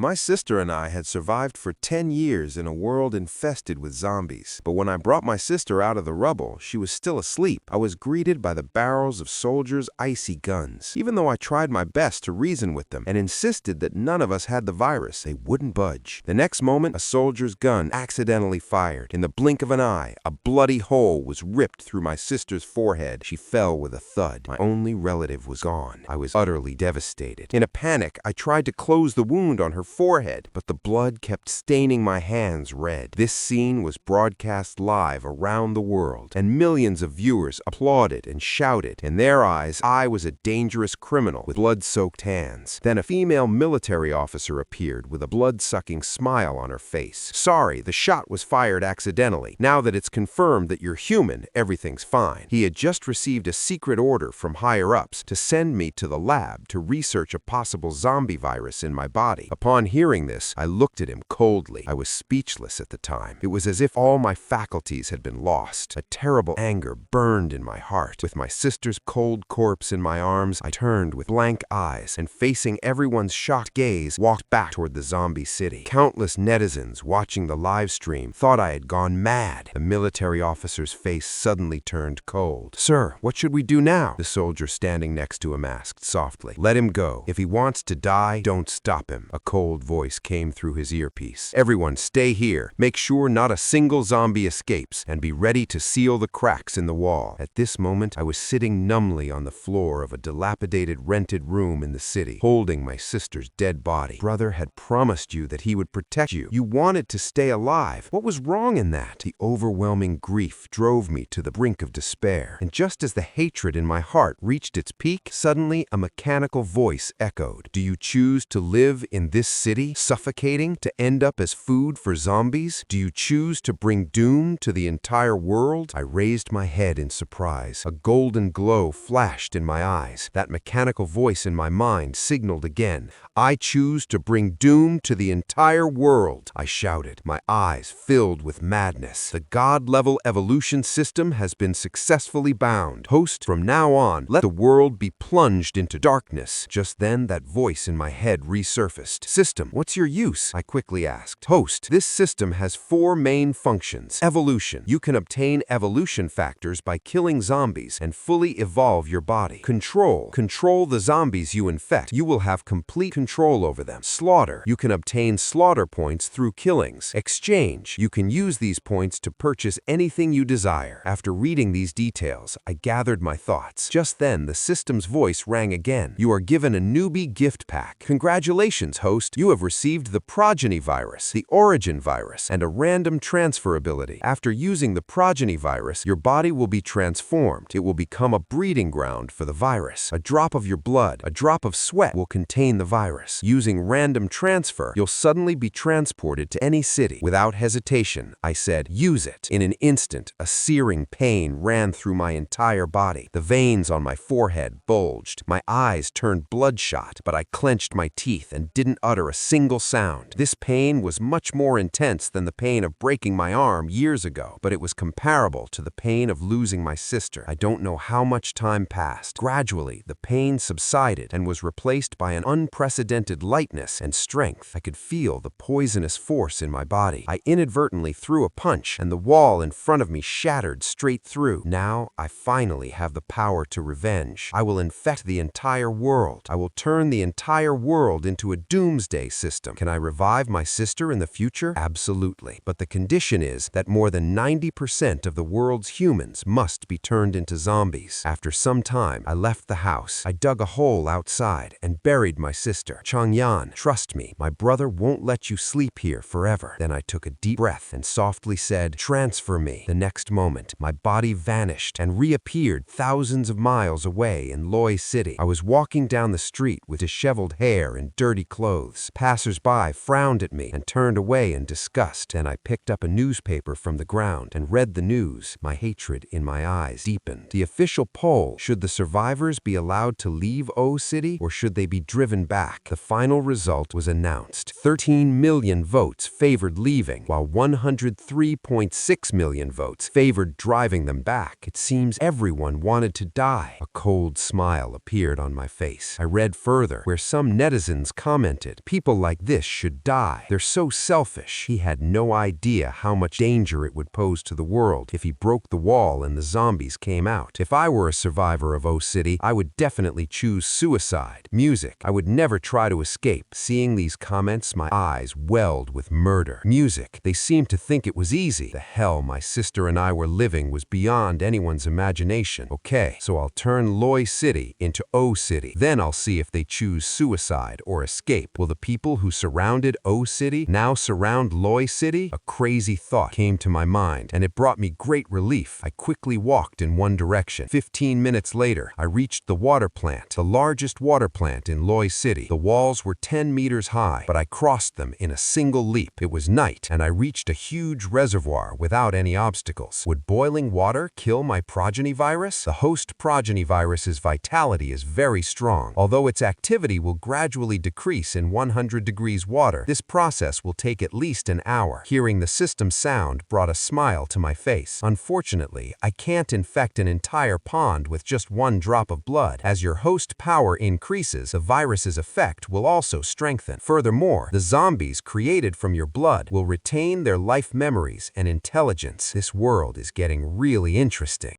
My sister and I had survived for 10 years in a world infested with zombies. But when I brought my sister out of the rubble, she was still asleep. I was greeted by the barrels of soldiers' icy guns. Even though I tried my best to reason with them and insisted that none of us had the virus, they wouldn't budge. The next moment, a soldier's gun accidentally fired. In the blink of an eye, a bloody hole was ripped through my sister's forehead. She fell with a thud. My only relative was gone. I was utterly devastated. In a panic, I tried to close the wound on her forehead, but the blood kept staining my hands red. This scene was broadcast live around the world, and millions of viewers applauded and shouted. In their eyes, I was a dangerous criminal with blood-soaked hands. Then a female military officer appeared with a blood-sucking smile on her face. "Sorry, the shot was fired accidentally. Now that it's confirmed that you're human, everything's fine." He had just received a secret order from higher-ups to send me to the lab to research a possible zombie virus in my body. Upon hearing this, I looked at him coldly. I was speechless at the time. It was as if all my faculties had been lost. A terrible anger burned in my heart. With my sister's cold corpse in my arms, I turned with blank eyes and, facing everyone's shocked gaze, walked back toward the zombie city. Countless netizens watching the live stream thought I had gone mad. The military officer's face suddenly turned cold. "Sir, what should we do now?" The soldier standing next to him asked softly. "Let him go. If he wants to die, don't stop him." A cold voice came through his earpiece. "Everyone stay here. Make sure not a single zombie escapes, and be ready to seal the cracks in the wall." At this moment, I was sitting numbly on the floor of a dilapidated rented room in the city, holding my sister's dead body. Brother had promised you that he would protect you. You wanted to stay alive. What was wrong in that? The overwhelming grief drove me to the brink of despair. And just as the hatred in my heart reached its peak, suddenly a mechanical voice echoed. "Do you choose to live in this city, suffocating, to end up as food for zombies? Do you choose to bring doom to the entire world?" I raised my head in surprise. A golden glow flashed in my eyes. That mechanical voice in my mind signaled again. "I choose to bring doom to the entire world," I shouted, my eyes filled with madness. "The God-level evolution system has been successfully bound. Host, from now on, let the world be plunged into darkness." Just then, that voice in my head resurfaced. "System, what's your use?" I quickly asked. "Host, this system has 4 main functions. Evolution. You can obtain evolution factors by killing zombies and fully evolve your body. Control. Control the zombies you infect. You will have complete control over them. Slaughter. You can obtain slaughter points through killings. Exchange. You can use these points to purchase anything you desire." After reading these details, I gathered my thoughts. Just then, the system's voice rang again. "You are given a newbie gift pack. Congratulations, host. You have received the progeny virus, the origin virus, and a random transfer ability. After using the progeny virus, your body will be transformed. It will become a breeding ground for the virus. A drop of your blood, a drop of sweat will contain the virus. Using random transfer, you'll suddenly be transported to any city. Without hesitation, I said, "Use it." In an instant, a searing pain ran through my entire body. The veins on my forehead bulged. My eyes turned bloodshot, but I clenched my teeth and didn't utter a single sound. This pain was much more intense than the pain of breaking my arm years ago, but it was comparable to the pain of losing my sister. I don't know how much time passed. Gradually, the pain subsided and was replaced by an unprecedented lightness and strength. I could feel the poisonous force in my body. I inadvertently threw a punch, and the wall in front of me shattered straight through. Now, I finally have the power to revenge. I will infect the entire world. I will turn the entire world into a doomsday system. Can I revive my sister in the future? Absolutely. But the condition is that more than 90% of the world's humans must be turned into zombies. After some time, I left the house. I dug a hole outside and buried my sister. "Changyan, trust me, my brother won't let you sleep here forever." Then I took a deep breath and softly said, "Transfer me." The next moment, my body vanished and reappeared thousands of miles away in Loy City. I was walking down the street with disheveled hair and dirty clothes. Passers-by frowned at me and turned away in disgust. Then I picked up a newspaper from the ground and read the news. My hatred in my eyes deepened. The official poll: should the survivors be allowed to leave O City, or should they be driven back? The final result was announced. 13 million votes favored leaving, while 103.6 million votes favored driving them back. It seems everyone wanted to die. A cold smile appeared on my face. I read further, where some netizens commented, People like this should die. They're so selfish. He had no idea how much danger it would pose to the world if he broke the wall and the zombies came out. If I were a survivor of O City, I would definitely choose suicide. Music. I would never try to escape. Seeing these comments, my eyes welled with murder. Music. They seemed to think it was easy. The hell my sister and I were living was beyond anyone's imagination. Okay, so I'll turn Loy City into O City. Then I'll see if they choose suicide or escape. Will the people who surrounded O City now surround Loy City? A crazy thought came to my mind, and it brought me great relief. I quickly walked in one direction. 15 minutes later, I reached the water plant, the largest water plant in Loy City. The walls were 10 meters high, but I crossed them in a single leap. It was night, and I reached a huge reservoir without any obstacles. Would boiling water kill my progeny virus? The host progeny virus's vitality is very strong. Although its activity will gradually decrease in 100 degrees water, this process will take at least an hour. Hearing the system sound brought a smile to my face. Unfortunately, I can't infect an entire pond with just one drop of blood. As your host power increases, the virus's effect will also strengthen. Furthermore, the zombies created from your blood will retain their life memories and intelligence. This world is getting really interesting.